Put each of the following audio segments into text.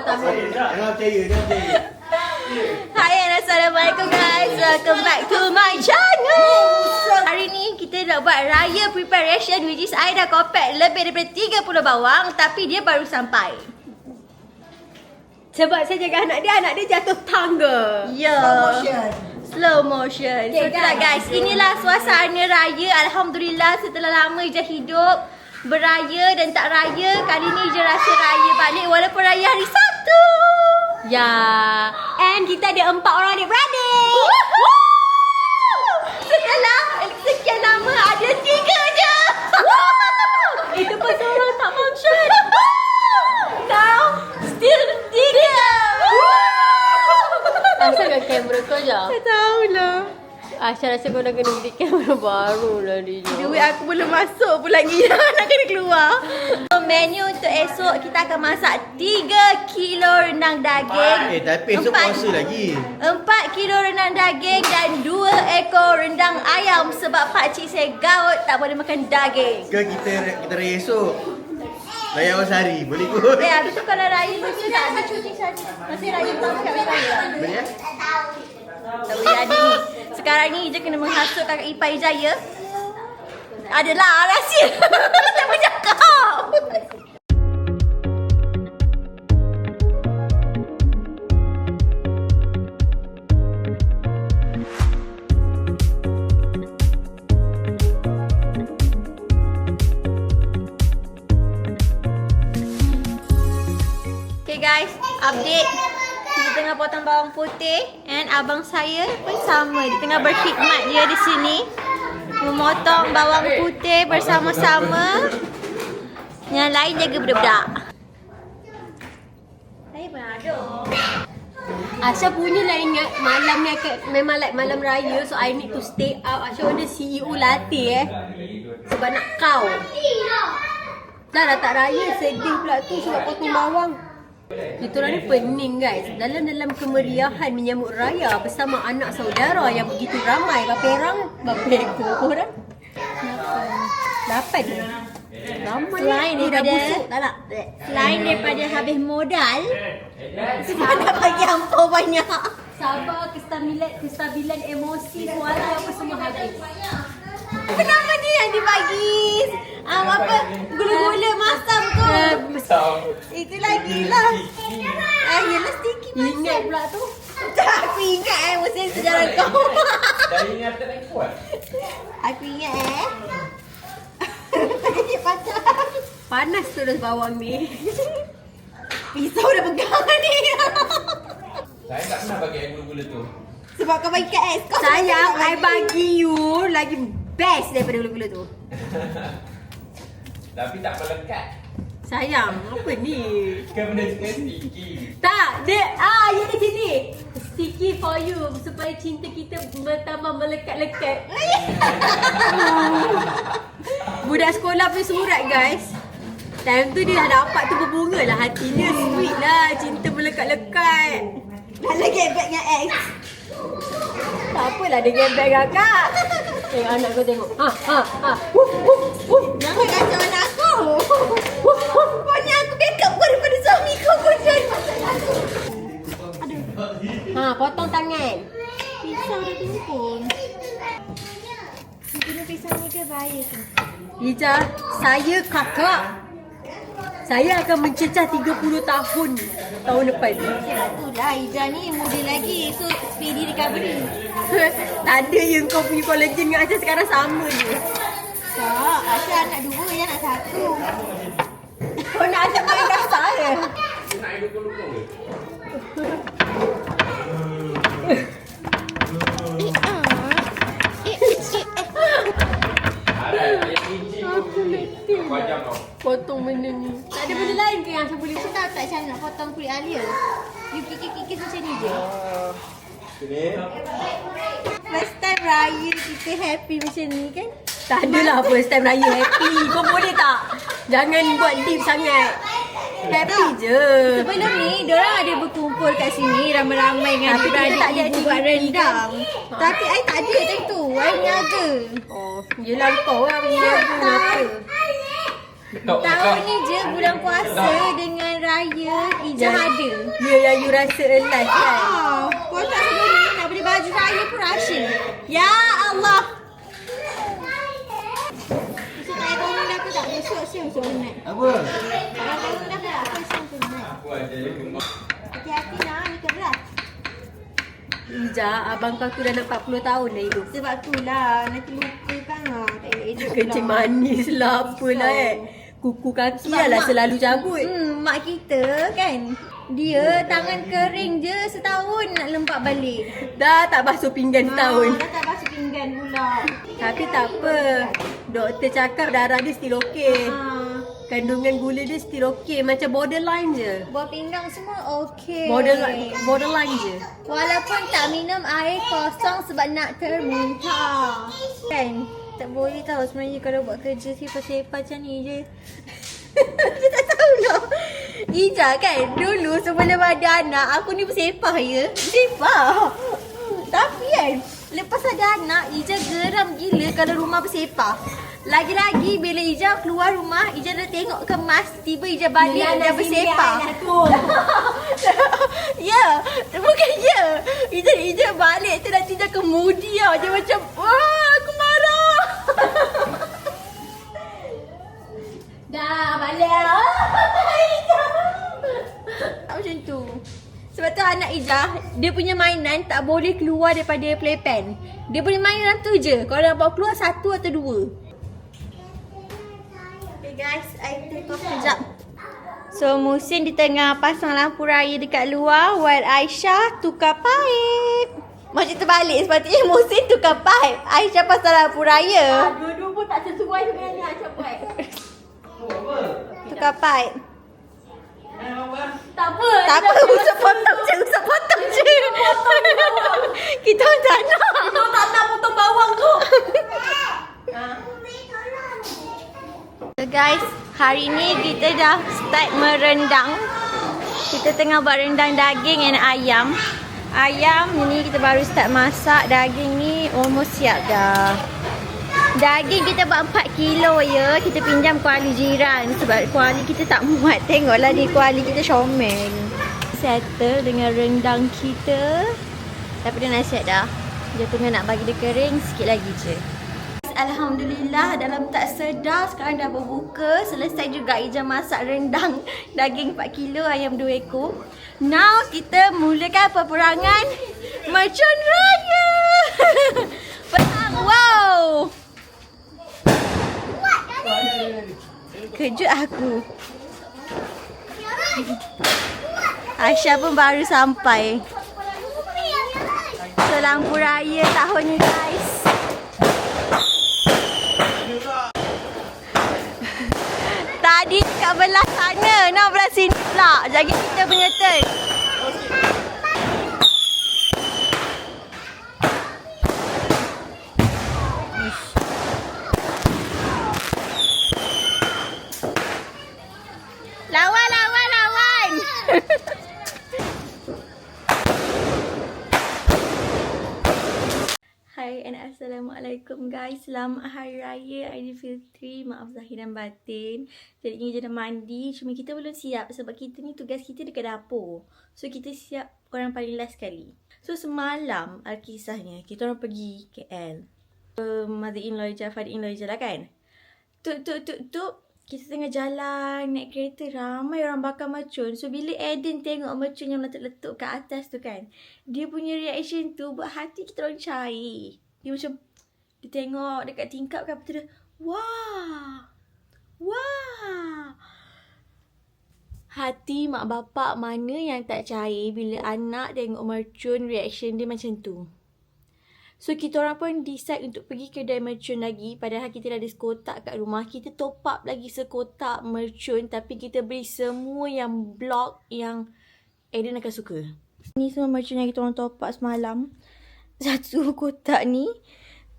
tahun. Jangan percaya. Hai and Assalamualaikum guys. Welcome back to my channel. Hari ni kita nak buat raya preparation, which is I dah kopek lebih daripada 30 bawang, tapi dia baru sampai. Sebab saya jaga anak dia jatuh tangga. Ya. Slow motion. So itulah guys, inilah suasana raya. Alhamdulillah setelah lama je hidup beraya dan tak raya, kali ni je rasa raya balik walaupun raya hari Sabtu. Ya. And kita ada 4 orang adik-beradik. Setelah sekian lama ada 3 je. Itu pun seorang tak function. Now still 3. Asal kat kamera kau je? Tak tahulah. Asal rasa kau dah kena beli kamera baru lah dia. Duit aku belum masuk pun lagi. Nak kena keluar. So, menu untuk esok kita akan masak 3 kilo rendang daging. Tapi esok puasa lagi. 4 kilo rendang daging dan 2 ekor rendang ayam sebab pakcik saya gaut tak boleh makan daging. Ke kita raya esok. Raya awal sehari. Boleh kot. Habis tu kalau raya mesti tak ada cuti sehari. Masih raya tak makan raya. Boleh Tak boleh jadi ni. Sekarang ni je kena menghasut kakak ipar Ijaya. Adalah rahsia. Tak bercakap. Okay guys, update. Kita tengah potong bawang putih and abang saya pun sama. Dia tengah berkhidmat dia di sini. Memotong bawang putih bersama-sama. Yang lain jaga budak-budak. Saya pun ada. Asya punya lah ingat malam ni memang like malam raya, so I need to stay up. Asya order CEO latte sebab nak kau. Dah tak raya, sedih pula tu sebab potong bawang. Kita orang ni pening guys. Dalam kemeriahan menyambut raya bersama anak saudara yang begitu ramai. Berapa orang? Berapa ekor korang? 8. Ramai. Selain Ni dah daripada busuk tak nak? Selain daripada habis modal, sebab nak bagi ampau banyak. Sabar, kestabilan emosi, suara apa semua habis. Kenapa dia yang dibagi? Apa? Gula-gula masam tu. Itu lagi lah. Yelah sticky masam. Ingat pula tu. Tak, aku ingat mesti sejarah kau. Dah ingatan lagi kuat. Aku ingat Dia patah. Panas terus bawang ni. Pisau dah pegang ni. Saya tak pernah bagi air gula-gula tu. Sebab kau bagi kat ex kau. Sayang, I bagi you lagi best daripada gula-gula tu. Tapi tak melekat. Sayang, apa ni? Kan benda sticky. Tak, dia ya di sini. Sticky for you supaya cinta kita bertambah melekat-lekat. Budak sekolah punya surat guys. Time tu dia dah dapat tu berbunga lah hatinya. Sweet lah, cinta melekat-lekat. Dah lagi back dengan ex. Tak apalah dengan beg kakak. Tengok anak kau tengok. Jangan kacau anak aku. Pokoknya aku backup kau daripada suami kau. Kau jangan masalah aku. Potong tangan. Pisau dah tumpul. Guna pisau ni ke bahaya tu? Ija, saya kakak. Saya akan mencecah 30 tahun depan. Itulah Ija ni muda lagi. So speedy recovery. Tak ada yang kau punya collagen dengan Asya sekarang sama je. Tak, Asya anak 2 yang anak 1. Kau nak Asya main kasar ke? Nak air luka-luka ke? Ada air biji tu. Wajam tau. Potong benda ni. Tak ada benda lain ke yang Asya boleh Aku tahu tak macam nak potong kulit alia. You kikis-kikis macam ni je. Sini. First time raya kita happy macam ni kan? Tak adalah first time raya happy. Kau boleh tak? Jangan buat deep sangat. Happy je. Sebelum ni, diorang ada berkumpul kat sini ramai-ramai dengan Tapi kita adik-beradik tak ada ibu buat aktiviti rendang. kan? Tapi I tak ada time tu. I niaga. Oh, yelah kau lah punya kenapa? Tahun ni je bulan puasa dengan raya Ijah ada. Ya, yang you rasa alive kan? Kau tak sebelum ni nak beli baju raya pun rasa. Ya Allah. Besok tak ada orang dah ke tak? Besok siang-siang penat. Apa? Kalau bangun dah ke tak? Siang penat. Aku aja je gemar. Hati-hati lah, ni keberat. Ija, abang kau tu dah nak 40 tahun dah hidup. Sebab tu lah, nanti lupa kan lah. Tak elok-elok Kencing manis lah, apalah Kuku kaki lah selalu cabut. Mak kita kan, dia tangan kering je setahun nak lempak balik. Dah tak basuh pinggan setahun. Dah tak basuh pinggan pula. Tapi tak apa. Doktor cakap darah dia still okey. Kandungan gula dia still okey. Macam borderline je. Buah pinggang semua okey. Borderline je. Walaupun tak minum air kosong sebab nak termuntah. Kan? Tak boleh tahu sebenarnya kalau buat kerja sifat-sifat macam ni je. Dia tak tahu lah. Ija kan, dulu sebelum ada anak, aku ni bersepah ya. Bersepah. Tapi kan, lepas ada anak, Ija geram gila kalau rumah bersepah. Lagi-lagi bila Ija keluar rumah, Ija dah tengok kemas, tiba Ija balik dah bersepah. Ya, bukan ya. Ija balik tu nanti dah kemudi tau. Dia macam, wah aku marah. Dah balik lah. Ija. Macam tu. Sebab tu anak Ija, dia punya mainan tak boleh keluar daripada playpen. Dia punya mainan tu je. Kalau nak bawa keluar satu atau dua. Okay guys, I take off sekejap. So Musin di tengah pasang lampu raya dekat luar while Aisyah tukar paip. Macam terbalik sepatutnya Musin tukar paip, Aisyah pasang lampu raya. Dua-dua pun tak sesuai dengan yang Aisyah buat. Tukar paip. Tak apa. Tak apa, usap potong je. Kita tak nak. Kita tak nak potong bawang tu. So guys, hari ni kita dah start merendang. Kita tengah buat rendang daging and ayam. Ayam ni kita baru start masak. Daging ni almost siap dah. Daging kita buat 4 kilo ya. Kita pinjam kuali jiran sebab kuali kita tak muat. Tengoklah di kuali kita comel. Settle dengan rendang kita. Tapi dah nasihat dah. Dia tengah nak bagi dia kering sikit lagi je. Alhamdulillah dalam tak sedar sekarang dah berbuka. Selesai juga Ija masak rendang daging 4 kilo, ayam 2 ekor. Now kita mulakan peperangan mercun raya. Perang, wow. Kejut aku. Aisyah pun baru sampai. So lampu raya tahun ni guys. Tadi kat belah sana, nak belah sini pula. Jadi kita punya turn. Lawan. Hai and Assalamualaikum guys. Selamat Hari Raya Aidilfitri. Maaf zahir dan batin. Jadi ni je dah mandi. Cuma kita belum siap sebab kita ni tugas kita dekat dapur. So kita siap orang paling last sekali. So semalam kisahnya kita orang pergi KL. Mother-in-law je, father-in-law je lah kan. Tuk. Kita tengah jalan naik kereta, ramai orang bakar mercun. So bila Eden tengok mercun yang letup-letup kat atas tu kan, dia punya reaction tu buat hati kita orang cair. Dia macam, dia tengok dekat tingkap kan, betul dia, wah. Hati mak bapak mana yang tak cair bila anak tengok mercun, reaction dia macam tu. So kita orang pun decide untuk pergi kedai mercun lagi. Padahal kita dah ada sekotak kat rumah. Kita top up lagi sekotak mercun. Tapi kita beli semua yang blok yang Eden akan suka. Ni semua mercun yang kita orang top up semalam. Satu kotak ni.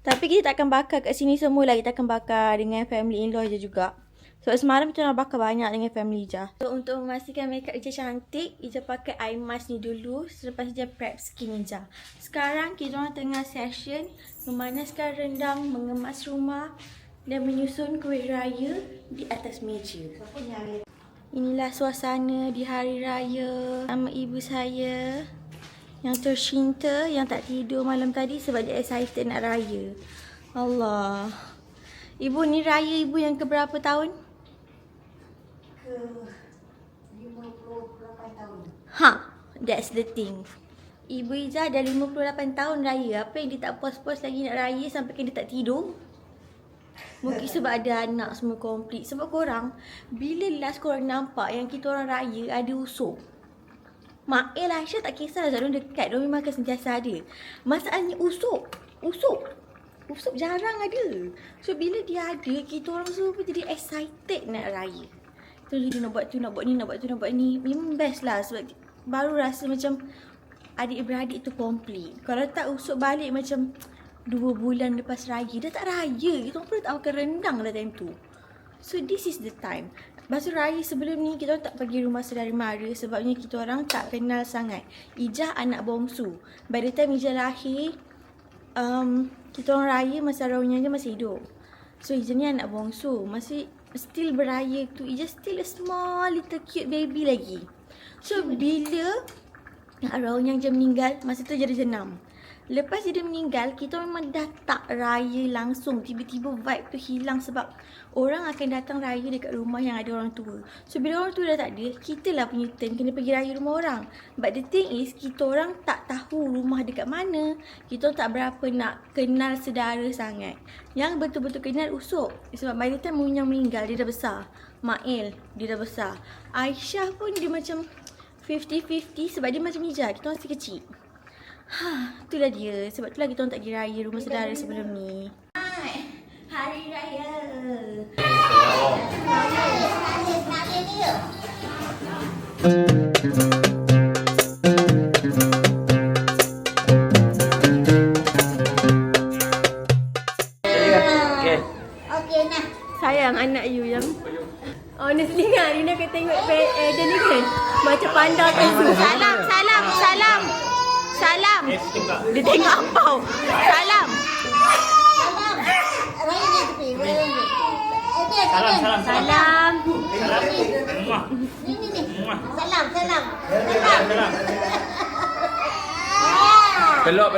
Tapi kita tak akan bakar kat sini semua lah. Kita akan bakar dengan family in-law je juga. Sebab semalam kita nak bakar banyak dengan family Ija. So untuk memastikan makeup Ija cantik, Ija pakai eye mask ni dulu. Selepas Ija prep skin Ija. Sekarang kita orang tengah session memanaskan rendang, mengemas rumah. dan menyusun kuih raya di atas meja. Inilah suasana di hari raya sama ibu saya yang tercinta, yang tak tidur malam tadi sebab dia excited nak raya. Allah. Ibu ni raya ibu yang keberapa tahun? Ke 58 tahun. Ha, that's the thing. Ibu Izzah dah 58 tahun raya. Apa yang dia tak puas-puas lagi nak raya sampai dia tak tidur? Mungkin sebab ada anak semua komplit. Sebab korang, bila last korang nampak yang kita orang raya ada usuk? Mak Aisyah tak kisahlah sebab diorang dekat. Diorang memang akan sentiasa ada. Masalahnya usuk. Usuk jarang ada. So bila dia ada, kita orang semua pun jadi excited nak raya. Kita jadi nak buat tu, nak buat ni, nak buat tu, nak buat ni. Memang best lah sebab baru rasa macam adik-beradik tu komplit. Kalau tak usuk balik macam 2 bulan lepas raya, dah tak raya. Kita orang pun dah tak makan rendang dah time tu. So this is the time. Masa raya sebelum ni kita orang tak pergi rumah saudara mara sebabnya kita orang tak kenal sangat. Ijah anak bongsu. By the time Ijah lahir, kita orang raya masa arwahnya je masih hidup. So Ijah ni anak bongsu, masih still beraya tu. Ijah still a small little cute baby lagi. So bila arwahnya je meninggal, masa tu jadi 6. Lepas dia meninggal, kita memang dah tak raya langsung. Tiba-tiba vibe tu hilang sebab orang akan datang raya dekat rumah yang ada orang tua. So bila orang tua dah tak ada, kita lah punya turn kena pergi raya rumah orang. But the thing is, kita orang tak tahu rumah dekat mana. Kita tak berapa nak kenal saudara sangat. Yang betul-betul kenal usuk. Sebab by the time Munyang meninggal, dia dah besar. Mail, dia dah besar. Aisyah pun dia macam 50-50 sebab dia macam Ijah. Kita masih kecil. Itulah dia. Sebab itulah kita orang tak pergi raya rumah saudara sebelum ni. Hari raya. Okey nah. Sayang anak you yang Honestly kan, Rina akan tengok dia ni kan macam panda tu. Salam. Dia tengok apa? Salam. Salam. Salam. Peluk.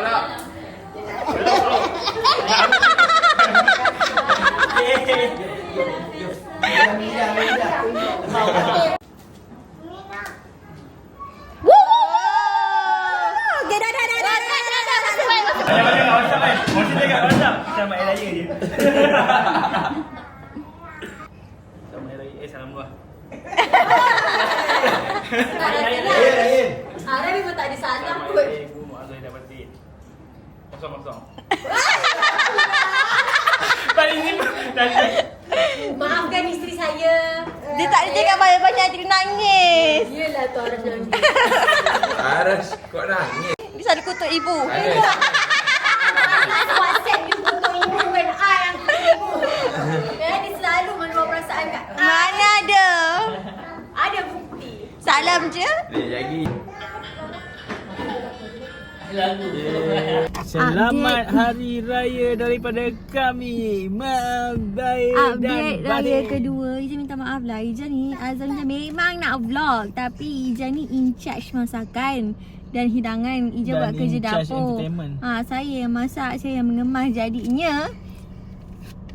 Selamat Hari Raya je. Selamat Hari Raya. Salam luah. Arah memang tak ada salam pun. Ibu mak Azhar dah batin. Kosong. Paling ni Maafkan isteri saya. Dia tak ada cakap banyak-banyak, dia nangis. Yelah tu Arah nangis. Aras, kau nangis. Dia selalu kutuk ibu. WhatsApp you untuk ibu kan yang ibu. Dia selalu meluap perasaan kat. Mana ada? Ada bukti. Salam je. Lagi. Selamat Hari Raya daripada kami, Mak Baik dan Update raya Badik. kedua. Ijah minta maaf lah. Ijah ni Azam memang nak vlog, tapi Ijah ni in charge masakan dan hidangan. Ijah Dan buat kerja in charge dapur. entertainment. Saya yang masak, saya yang mengemas. Jadinya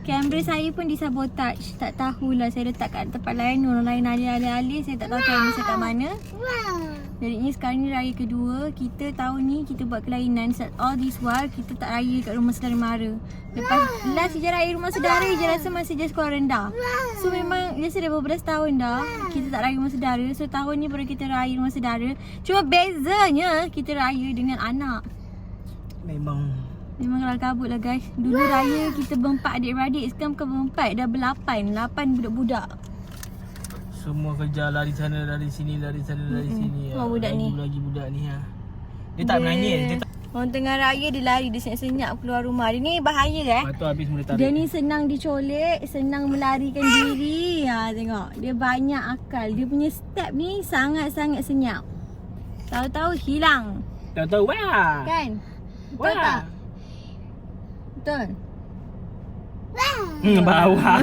kamera saya pun disabotage. Tak tahulah saya letak kat tempat lain. Orang lain alih-alih. Saya tak tahu kamera saya kat mana. Jadinya sekarang ni raya kedua. Kita tahun ni kita buat kelainan. All this while kita tak raya kat rumah saudara mara. Lepas last Ijah raya rumah saudara, Ijah rasa masih just sekolah rendah. So memang biasa dah beberapa tahun dah kita tak raya rumah saudara. So tahun ni baru kita raya rumah saudara. Cuma bezanya kita raya dengan anak. Memang Memang kabut lah guys. Dulu raya kita berempat adik-beradik. Sekarang bukan berempat, dah berlapan. 8 budak-budak. semua kerja lari sana lari sini lari sana lari sini. Semua budak ni. Lagi budak ni ha. Dia tak menangis, dia tak. Orang tengah raya dia lari, dia senyap-senyap keluar rumah. Dia ni bahaya Lepas tu habis mula tarik. Dia ni senang dicolek, senang melarikan diri. Tengok, dia banyak akal. Dia punya step ni sangat-sangat senyap. Tahu-tahu hilang. Tahu-tahu wah. Kan? Betul Wah. tak? Betul. Bawah.